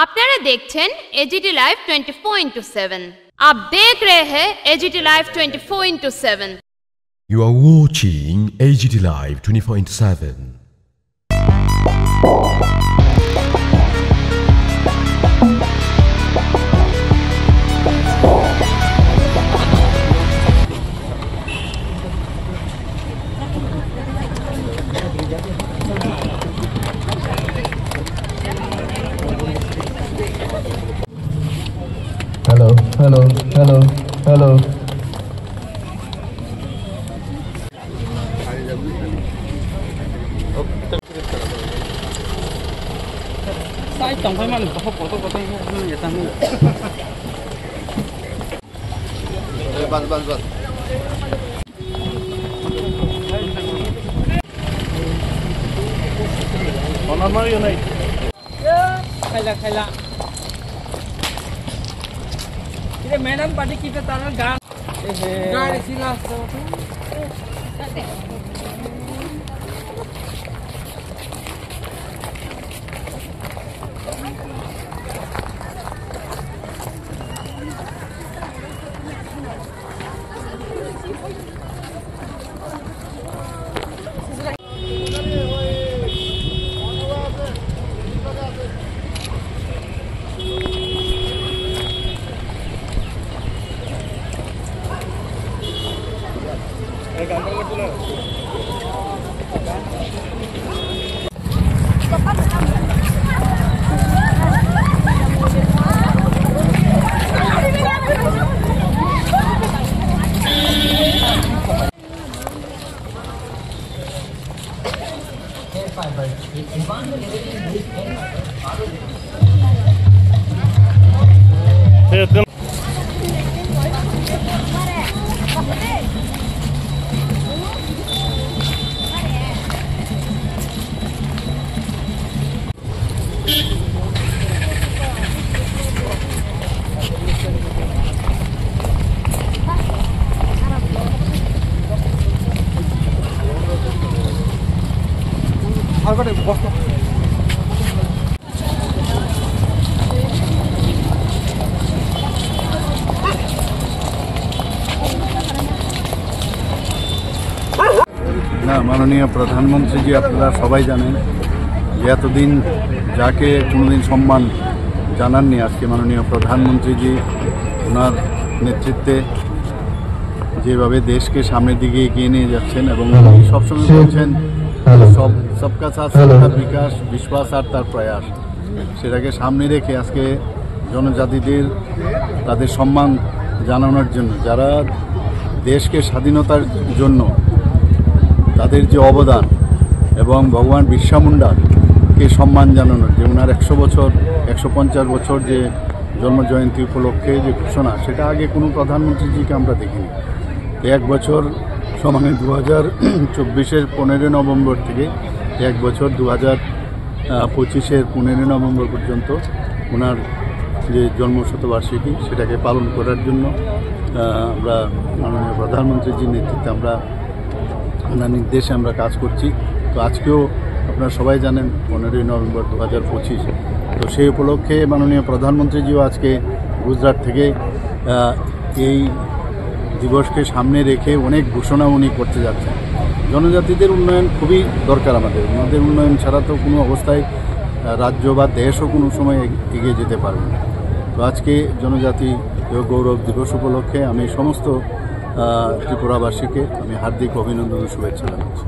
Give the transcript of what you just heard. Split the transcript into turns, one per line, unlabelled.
আপনারা দেখছেন AGT live 24/7। आप देख रहे हैं AGT live 24/7।
You are watching AGT Live 24/7.
Hello, hello, hello, hello.
Sai tổng phải mang có có người ta mua.
Bas. Ona Mario này.
Khai la. Ini madam pada kita tangan garis sila.
না, মাননীয় প্রধানমন্ত্রীজি আপনারা সবাই জানেন যে এতদিন যাকে কোনোদিন সম্মান জানাননি, আজকে মাননীয় প্রধানমন্ত্রীজি ওনার নেতৃত্বে যেভাবে দেশকে সামনের দিকে এগিয়ে নিয়ে যাচ্ছেন এবং সবসময় বলছেন সবকা সাথ সবকা বিকাশ, বিশ্বাস আর তার প্রয়াস, সেটাকে সামনে রেখে আজকে জনজাতিদের তাদের সম্মান জানানোর জন্য, যারা দেশকে স্বাধীনতার জন্য তাদের যে অবদান এবং ভগবান বিরসা মুন্ডাকে সম্মান জানানোর যে ওনার 150 বছর যে জন্মজয়ন্তী উপলক্ষে যে ঘোষণা, সেটা আগে কোনো প্রধানমন্ত্রীজিকে আমরা দেখিনি। 1 বছর সমানে 2024-এর 15 নভেম্বর থেকে 1 বছর 2025-এর 15 নভেম্বর পর্যন্ত ওনার যে জন্মশতবার্ষিকী সেটাকে পালন করার জন্য আমরা মাননীয় প্রধানমন্ত্রীজির নেতৃত্বে আমরা ওনার নির্দেশে আমরা কাজ করছি। তো আজকেও আপনারা সবাই জানেন 15 নভেম্বর 2025, তো সেই উপলক্ষে মাননীয় প্রধানমন্ত্রীজিও আজকে গুজরাট থেকে এই দিবসকে সামনে রেখে অনেক ঘোষণা উনি করতে যাচ্ছেন। জনজাতিদের উন্নয়ন খুবই দরকার, আমাদের উন্নয়ন ছাড়া তো কোনো অবস্থায় রাজ্য বা দেশও কোনো সময় এগিয়ে যেতে পারবে না। তো আজকে জনজাতি গৌরব দিবস উপলক্ষে আমি সমস্ত ত্রিপুরাবাসীকে আমি হার্দিক অভিনন্দন ও শুভেচ্ছা জানাচ্ছি।